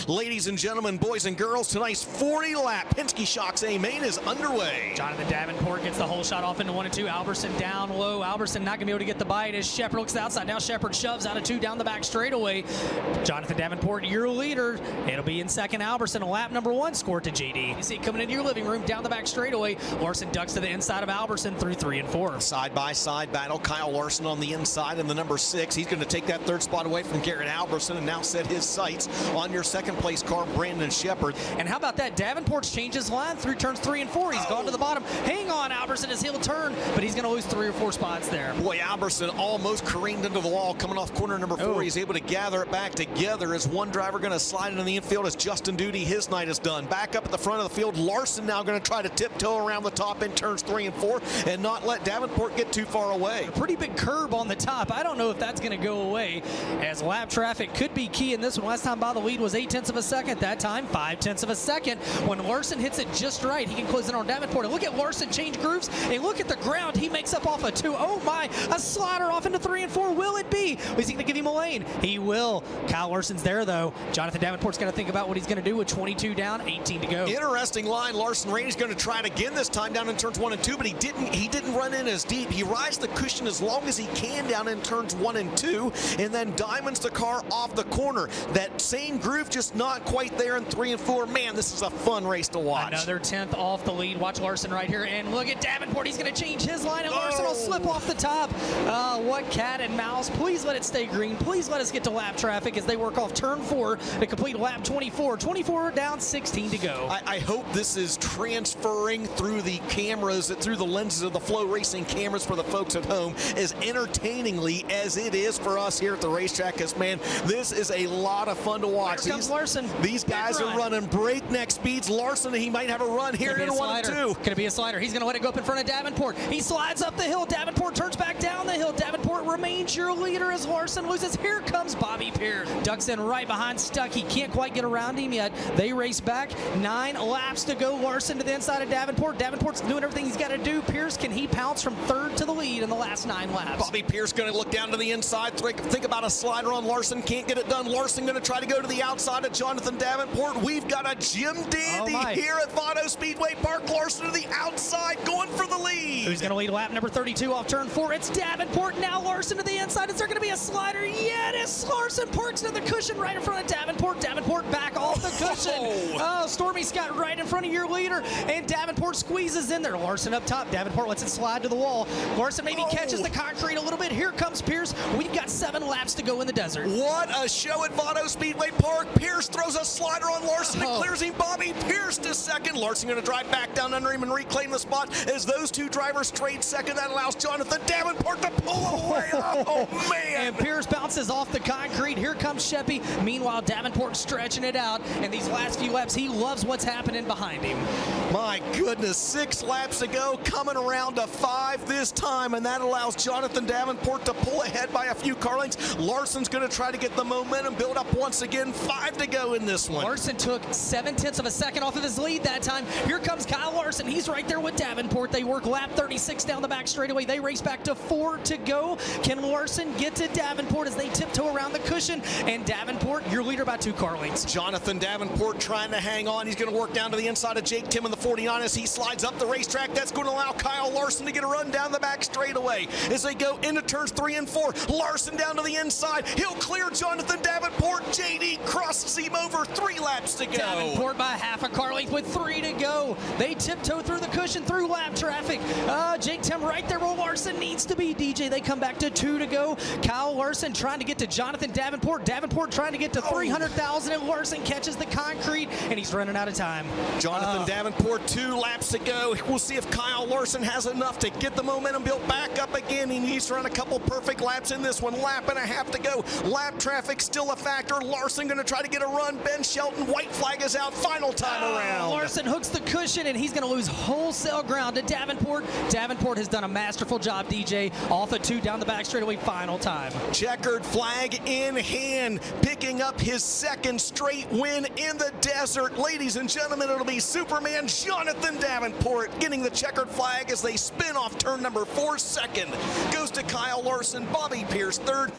Ladies and gentlemen, boys and girls, tonight's 40-lap Penske Shocks A main is underway. Jonathan Davenport gets the whole shot off into 1 and 2. Alberson down low. Alberson not going to be able to get the bite as Shepard looks to the outside. Now Shepard shoves out of 2 down the back straightaway. Jonathan Davenport, your leader. It'll be in second. Alberson, lap number 1, scored to JD. You see it coming into your living room down the back straightaway. Larson ducks to the inside of Alberson through 3 and 4. Side-by-side battle. Kyle Larson on the inside in the number 6. He's going to take that 3rd spot away from Garrett Alberson and now set his sights on your 2nd place car, Brandon Shepard. And how about that? Davenport's changed his line through turns 3 and 4. He's gone to the bottom. Hang on, Alberson, as he'll turn, but he's going to lose 3 or 4 spots there. Boy, Alberson almost careened into the wall coming off corner number 4. He's able to gather it back together as one driver going to slide into the infield as Justin Duty, his night is done. Back up at the front of the field, Larson now going to try to tiptoe around the top in turns 3 and 4 and not let Davenport get too far away. A pretty big curb on the top. I don't know if that's going to go away, as lap traffic could be key in this one. Last time by the lead was 0.8 of a second. That time 0.5 of a second. When Larson hits it just right, he can close in on Davenport. And look at Larson change grooves, and look at the ground he makes up off of 2. Oh my, a slider off into 3 and 4. Will it be? Is he going to give him a lane? He will. Kyle Larson's there though. Jonathan Davenport's got to think about what he's going to do with 22 down, 18 to go. Interesting line. Larson Rainey's going to try it again this time down in turns 1 and 2, but he didn't run in as deep. He rides the cushion as long as he can down in turns 1 and 2, and then diamonds the car off the corner. That same groove just not quite there in 3 and 4. Man, this is a fun race to watch. Another 10th off the lead. Watch Larson right here, and look at Davenport. He's going to change his line, and Larson will slip off the top. What cat and mouse. Please let it stay green. Please let us get to lap traffic as they work off turn 4 to complete lap 24. 24 down, 16 to go. I hope this is transferring through the cameras, through the lenses of the FloRacing cameras for the folks at home, as entertainingly as it is for us here at the racetrack, because, man, this is a lot of fun to watch. Here comes Larson. These guys are running breakneck speeds. Larson, he might have a run here in 1 and 2. Could it be a slider? He's going to let it go up in front of Davenport. He slides up the hill. Davenport turns back down the hill. Davenport remains your leader as Larson loses. Here comes Bobby Pierce. Ducks in right behind Stuck. He can't quite get around him yet. They race back. 9 laps to go. Larson to the inside of Davenport. Davenport's doing everything he's got to do. Pierce, can he pounce from 3rd to the lead in the last 9 laps? Bobby Pierce going to look down to the inside. Think about a slider on Larson. Can't get it done. Larson going to try to go to the outside of Jonathan Davenport. We've got a Jim Dandy here at Vado Speedway Park. Larson to the outside, going for the lead. Who's going to lead lap number 32 off turn 4? It's Davenport. Now Larson to the inside. Is there going to be a slider? Yeah, it is. Larson parks to the cushion right in front of Davenport. Davenport back off the cushion. Oh, Stormy Scott right in front of your leader, and Davenport squeezes in there. Larson up top. Davenport lets it slide to the wall. Larson maybe catches the concrete a little bit. Here comes Pierce. We've got 7 laps to go in the desert. What a show at Vado Speedway Park. Pierce throws a slider on Larson and clears him. Bobby Pierce to second. Larson going to drive back down under him and reclaim the spot as those 2 drivers trade second. That allows Jonathan Davenport to pull away. Oh, man. And Pierce bounces off the concrete. Here comes Sheppy. Meanwhile, Davenport stretching it out. And these last few laps, he loves what's happening behind him. My goodness, 6 laps to go, coming around to 5 this time, and that allows Jonathan Davenport to pull ahead by a few car lengths. Larson's going to try to get the momentum build up once again. 5 to go in this one. Larson took 0.7 of a second off of his lead that time. Here comes Kyle Larson. He's right there with Davenport. They work lap 36 down the back straightaway. They race back to 4 to go. Can Larson get to Davenport as they tiptoe around the cushion? And Davenport, your leader by 2 car lengths. Jonathan Davenport trying to hang on. He's going to work down to the inside of Jake Tim in the 49 as he slides up the racetrack. That's going to allow Kyle Larson to get a run down the back straightaway. As they go into turns 3 and 4, Larson down to the inside. He'll clear Jonathan Davenport. JD crosses him over. 3 laps to go. Davenport by half a car length with 3 to go. They tiptoe through the cushion, through lap traffic. Jake Tim right there where Larson needs to be. DJ, they come back to 2 to go. Kyle Larson trying to get to Jonathan Davenport. Davenport trying to get to 300,000, and Larson catches the concrete, and he's running out of time. Jonathan Davenport, 2 laps to go. We'll see if Kyle Larson has enough to get the momentum built back up again. He needs to run a couple perfect laps in this one. Lap and a half to go. Lap traffic still a factor. Larson going to try to get a run. Ben Shelton, white flag is out. Final time around. Larson hooks the cushion, and he's going to lose wholesale ground to Davenport. Davenport has done a masterful job, DJ. Off of 2 down the back straightaway. Final time. Checkered flag in hand, picking up his 2nd straight win in the desert. Ladies and gentlemen, it'll be Superman Jonathan Davenport getting the checkered flag as they spin off turn number 4. 2nd goes to Kyle Larson. Bobby Pierce 3rd.